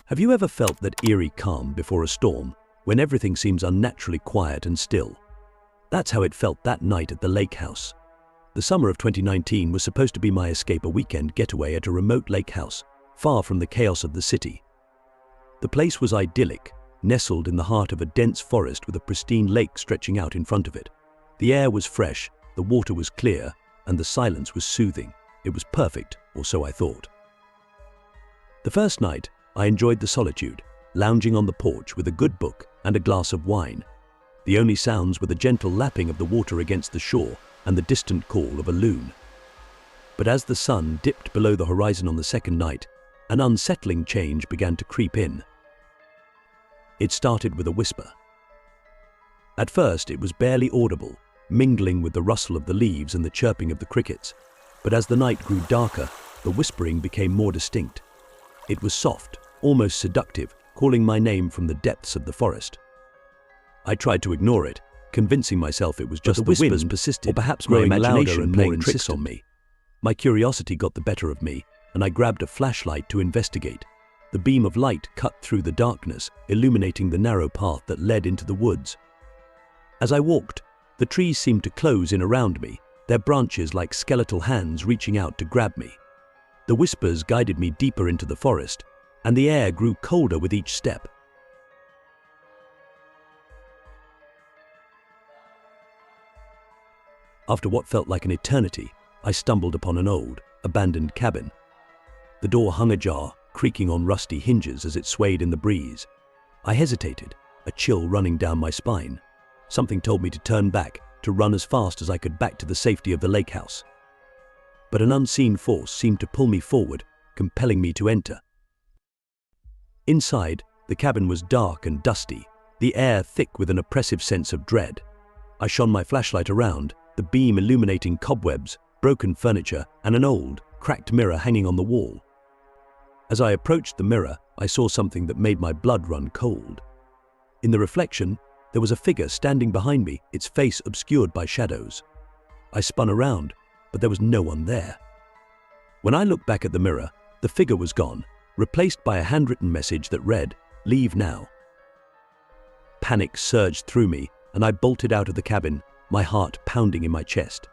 Have you ever felt that eerie calm before a storm, when everything seems unnaturally quiet and still? That's how it felt that night at the lake house. The summer of 2019 was supposed to be my escape, a weekend getaway at a remote lake house, far from the chaos of the city. The place was idyllic, nestled in the heart of a dense forest with a pristine lake stretching out in front of it. The air was fresh, the water was clear, and the silence was soothing. It was perfect, or so I thought. The first night, I enjoyed the solitude, lounging on the porch with a good book and a glass of wine. The only sounds were the gentle lapping of the water against the shore and the distant call of a loon. But as the sun dipped below the horizon on the second night, an unsettling change began to creep in. It started with a whisper. At first, it was barely audible, mingling with the rustle of the leaves and the chirping of the crickets. But as the night grew darker, the whispering became more distinct. It was soft, almost seductive, calling my name from the depths of the forest. I tried to ignore it, convincing myself it was just the whispers persisted, or perhaps my imagination and playing tricks on me. My curiosity got the better of me, and I grabbed a flashlight to investigate. The beam of light cut through the darkness, illuminating the narrow path that led into the woods. As I walked, the trees seemed to close in around me, their branches like skeletal hands reaching out to grab me. The whispers guided me deeper into the forest, and the air grew colder with each step. After what felt like an eternity, I stumbled upon an old, abandoned cabin. The door hung ajar, creaking on rusty hinges as it swayed in the breeze. I hesitated, a chill running down my spine. Something told me to turn back, to run as fast as I could back to the safety of the lake house. But an unseen force seemed to pull me forward, compelling me to enter. Inside, the cabin was dark and dusty, the air thick with an oppressive sense of dread. I shone my flashlight around, the beam illuminating cobwebs, broken furniture, and an old, cracked mirror hanging on the wall. As I approached the mirror, I saw something that made my blood run cold. In the reflection, there was a figure standing behind me, its face obscured by shadows. I spun around, but there was no one there. When I looked back at the mirror, the figure was gone, replaced by a handwritten message that read, "Leave now." Panic surged through me, and I bolted out of the cabin, my heart pounding in my chest.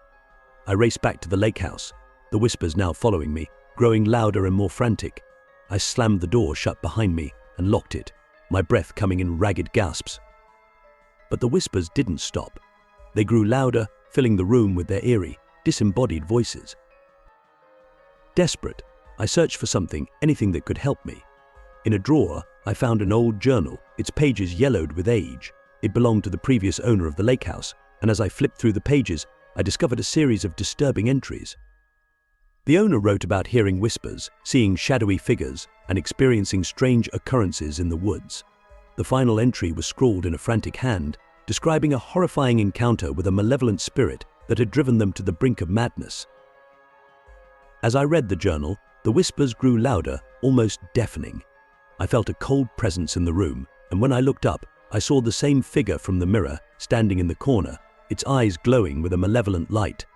I raced back to the lake house, the whispers now following me, growing louder and more frantic. I slammed the door shut behind me and locked it, my breath coming in ragged gasps. But the whispers didn't stop. They grew louder, filling the room with their eerie, disembodied voices. Desperate, I searched for something, anything that could help me. In a drawer, I found an old journal, its pages yellowed with age. It belonged to the previous owner of the lake house, and as I flipped through the pages, I discovered a series of disturbing entries. The owner wrote about hearing whispers, seeing shadowy figures, and experiencing strange occurrences in the woods. The final entry was scrawled in a frantic hand, describing a horrifying encounter with a malevolent spirit that had driven them to the brink of madness. As I read the journal, the whispers grew louder, almost deafening. I felt a cold presence in the room, and when I looked up, I saw the same figure from the mirror, standing in the corner, its eyes glowing with a malevolent light.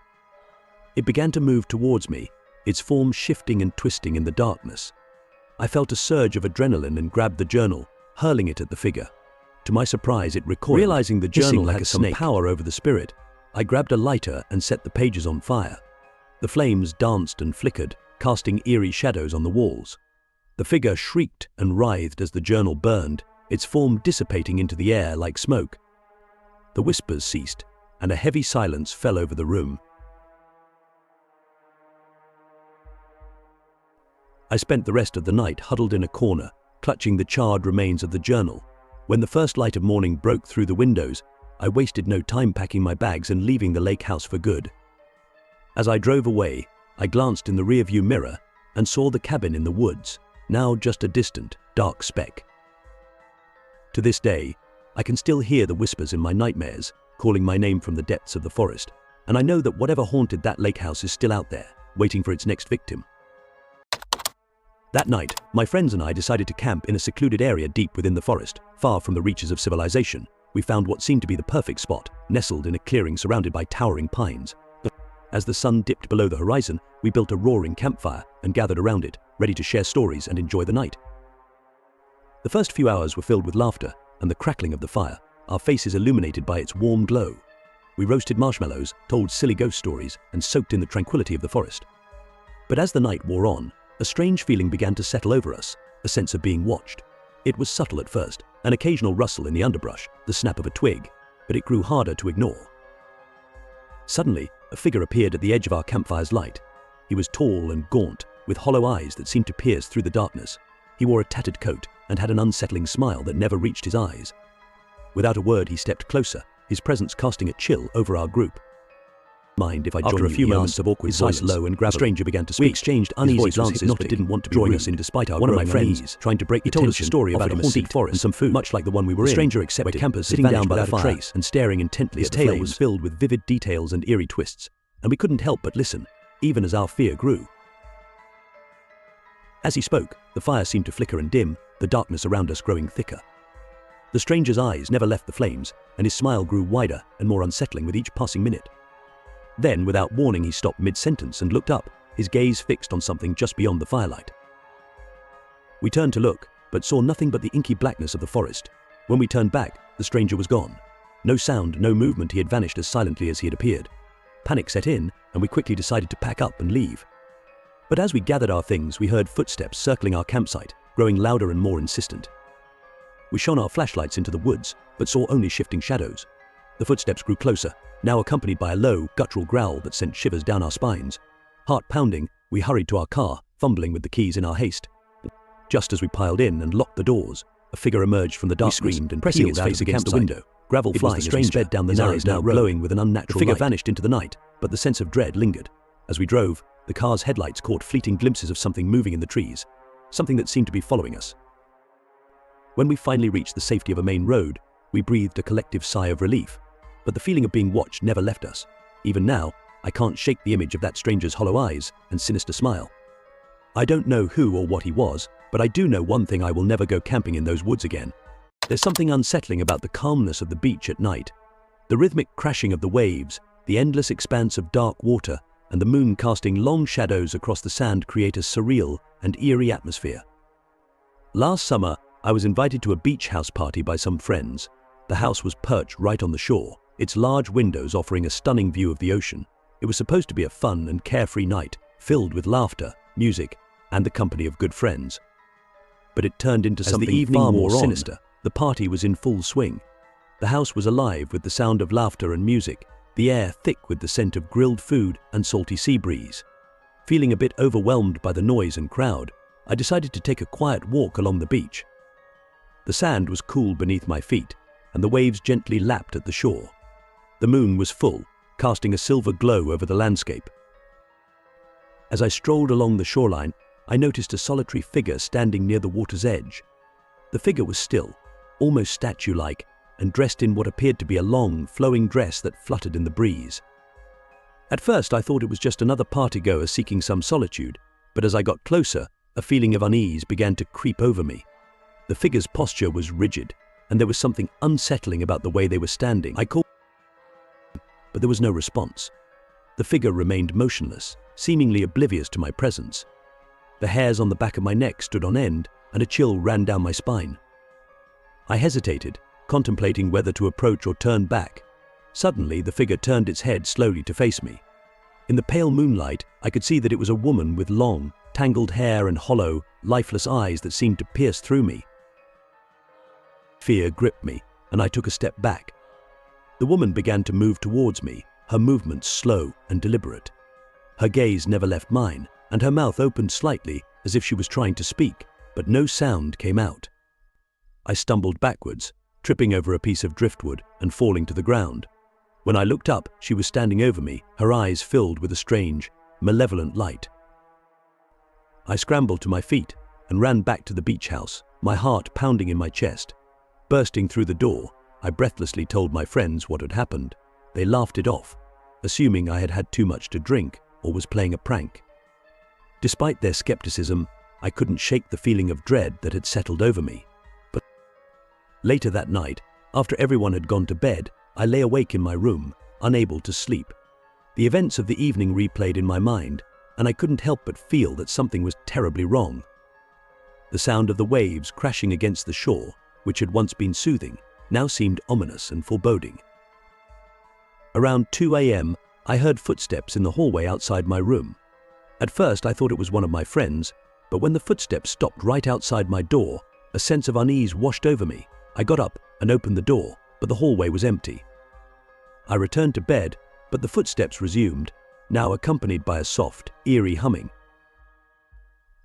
It began to move towards me, its form shifting and twisting in the darkness. I felt a surge of adrenaline and grabbed the journal, hurling it at the figure. To my surprise, it recoiled. Realizing the journal had some power over the spirit, I grabbed a lighter and set the pages on fire. The flames danced and flickered, casting eerie shadows on the walls. The figure shrieked and writhed as the journal burned, its form dissipating into the air like smoke. The whispers ceased, and a heavy silence fell over the room. I spent the rest of the night huddled in a corner, clutching the charred remains of the journal. When the first light of morning broke through the windows, I wasted no time packing my bags and leaving the lake house for good. As I drove away, I glanced in the rearview mirror and saw the cabin in the woods, now just a distant, dark speck. To this day, I can still hear the whispers in my nightmares, calling my name from the depths of the forest, and I know that whatever haunted that lake house is still out there, waiting for its next victim. That night, my friends and I decided to camp in a secluded area deep within the forest, far from the reaches of civilization. We found what seemed to be the perfect spot, nestled in a clearing surrounded by towering pines. As the sun dipped below the horizon, we built a roaring campfire and gathered around it, ready to share stories and enjoy the night. The first few hours were filled with laughter and the crackling of the fire, our faces illuminated by its warm glow. We roasted marshmallows, told silly ghost stories, and soaked in the tranquility of the forest. But as the night wore on, a strange feeling began to settle over us, a sense of being watched. It was subtle at first, an occasional rustle in the underbrush, the snap of a twig, but it grew harder to ignore. Suddenly, a figure appeared at the edge of our campfire's light. He was tall and gaunt, with hollow eyes that seemed to pierce through the darkness. He wore a tattered coat and had an unsettling smile that never reached his eyes. Without a word, he stepped closer, his presence casting a chill over our group. Mind if I join you? After a few moments of awkward silence, low and gravelly, the stranger began to speak. We exchanged uneasy glances, but didn't want to be rude. Us in despite our one of my friends trying to break the tension. He told us a story about a haunted forest and some food, much like the one we were in. The stranger accepted, where campers sitting down by the fire trace and staring intently at the flames. His tale was filled with vivid details and eerie twists, and we couldn't help but listen, even as our fear grew. As he spoke, the fire seemed to flicker and dim, the darkness around us growing thicker. The stranger's eyes never left the flames, and his smile grew wider and more unsettling with each passing minute. Then, without warning, he stopped mid-sentence and looked up, his gaze fixed on something just beyond the firelight. We turned to look, but saw nothing but the inky blackness of the forest. When we turned back, the stranger was gone. No sound, no movement, he had vanished as silently as he had appeared. Panic set in, and we quickly decided to pack up and leave. But as we gathered our things, we heard footsteps circling our campsite, growing louder and more insistent. We shone our flashlights into the woods, but saw only shifting shadows. The footsteps grew closer, now accompanied by a low, guttural growl that sent shivers down our spines. Heart pounding, we hurried to our car, fumbling with the keys in our haste. Just as we piled in and locked the doors, a figure emerged from the darkness, screamed and pressing its face against the window. Gravel flying as we sped down the narrow, now glowing with an unnatural light. The figure vanished into the night, but the sense of dread lingered. As we drove, the car's headlights caught fleeting glimpses of something moving in the trees, something that seemed to be following us. When we finally reached the safety of a main road, we breathed a collective sigh of relief. But the feeling of being watched never left us. Even now, I can't shake the image of that stranger's hollow eyes and sinister smile. I don't know who or what he was, but I do know one thing: I will never go camping in those woods again. There's something unsettling about the calmness of the beach at night. The rhythmic crashing of the waves, the endless expanse of dark water, and the moon casting long shadows across the sand create a surreal and eerie atmosphere. Last summer, I was invited to a beach house party by some friends. The house was perched right on the shore, its large windows offering a stunning view of the ocean. It was supposed to be a fun and carefree night, filled with laughter, music, and the company of good friends. But it turned into something far more sinister. The party was in full swing. The house was alive with the sound of laughter and music, the air thick with the scent of grilled food and salty sea breeze. Feeling a bit overwhelmed by the noise and crowd, I decided to take a quiet walk along the beach. The sand was cool beneath my feet, and the waves gently lapped at the shore. The moon was full, casting a silver glow over the landscape. As I strolled along the shoreline, I noticed a solitary figure standing near the water's edge. The figure was still, almost statue-like, and dressed in what appeared to be a long, flowing dress that fluttered in the breeze. At first, I thought it was just another partygoer seeking some solitude, but as I got closer, a feeling of unease began to creep over me. The figure's posture was rigid, and there was something unsettling about the way they were standing. I called, but there was no response. The figure remained motionless, seemingly oblivious to my presence. The hairs on the back of my neck stood on end, and a chill ran down my spine. I hesitated, contemplating whether to approach or turn back. Suddenly, the figure turned its head slowly to face me. In the pale moonlight, I could see that it was a woman with long, tangled hair and hollow, lifeless eyes that seemed to pierce through me. Fear gripped me, and I took a step back. The woman began to move towards me, her movements slow and deliberate. Her gaze never left mine, and her mouth opened slightly as if she was trying to speak, but no sound came out. I stumbled backwards, tripping over a piece of driftwood and falling to the ground. When I looked up, she was standing over me, her eyes filled with a strange, malevolent light. I scrambled to my feet and ran back to the beach house, my heart pounding in my chest. Bursting through the door, I breathlessly told my friends what had happened. They laughed it off, assuming I had had too much to drink or was playing a prank. Despite their skepticism, I couldn't shake the feeling of dread that had settled over me. But later that night, after everyone had gone to bed, I lay awake in my room, unable to sleep. The events of the evening replayed in my mind, and I couldn't help but feel that something was terribly wrong. The The sound of the waves crashing against the shore, which had once been soothing, now seemed ominous and foreboding. Around 2 a.m., I heard footsteps in the hallway outside my room. At first, I thought it was one of my friends, but when the footsteps stopped right outside my door, a sense of unease washed over me. I got up and opened the door, but the hallway was empty. I returned to bed, but the footsteps resumed, now accompanied by a soft, eerie humming.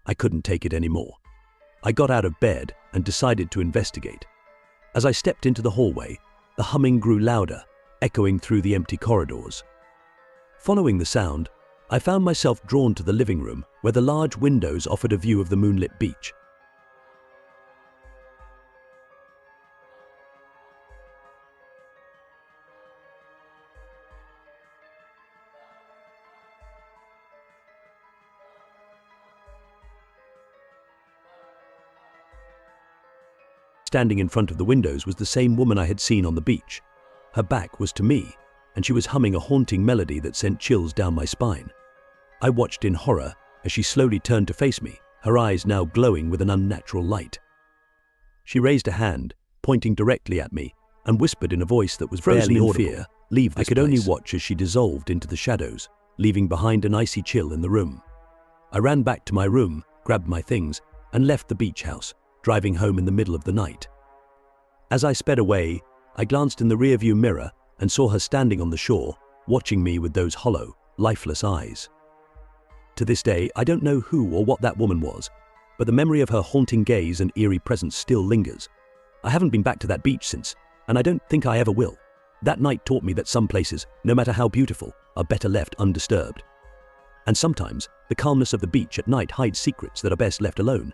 I couldn't take it anymore. I got out of bed and decided to investigate. As I stepped into the hallway, the humming grew louder, echoing through the empty corridors. Following the sound, I found myself drawn to the living room, where the large windows offered a view of the moonlit beach. Standing in front of the windows was the same woman I had seen on the beach. Her back was to me, and she was humming a haunting melody that sent chills down my spine. I watched in horror as she slowly turned to face me, her eyes now glowing with an unnatural light. She raised a hand, pointing directly at me, and whispered in a voice that was barely audible, "Fear, leave this place." I could only watch as she dissolved into the shadows, leaving behind an icy chill in the room. I ran back to my room, grabbed my things, and left the beach house, driving home in the middle of the night. As I sped away, I glanced in the rearview mirror and saw her standing on the shore, watching me with those hollow, lifeless eyes. To this day, I don't know who or what that woman was, but the memory of her haunting gaze and eerie presence still lingers. I haven't been back to that beach since, and I don't think I ever will. That night taught me that some places, no matter how beautiful, are better left undisturbed. And sometimes, the calmness of the beach at night hides secrets that are best left alone.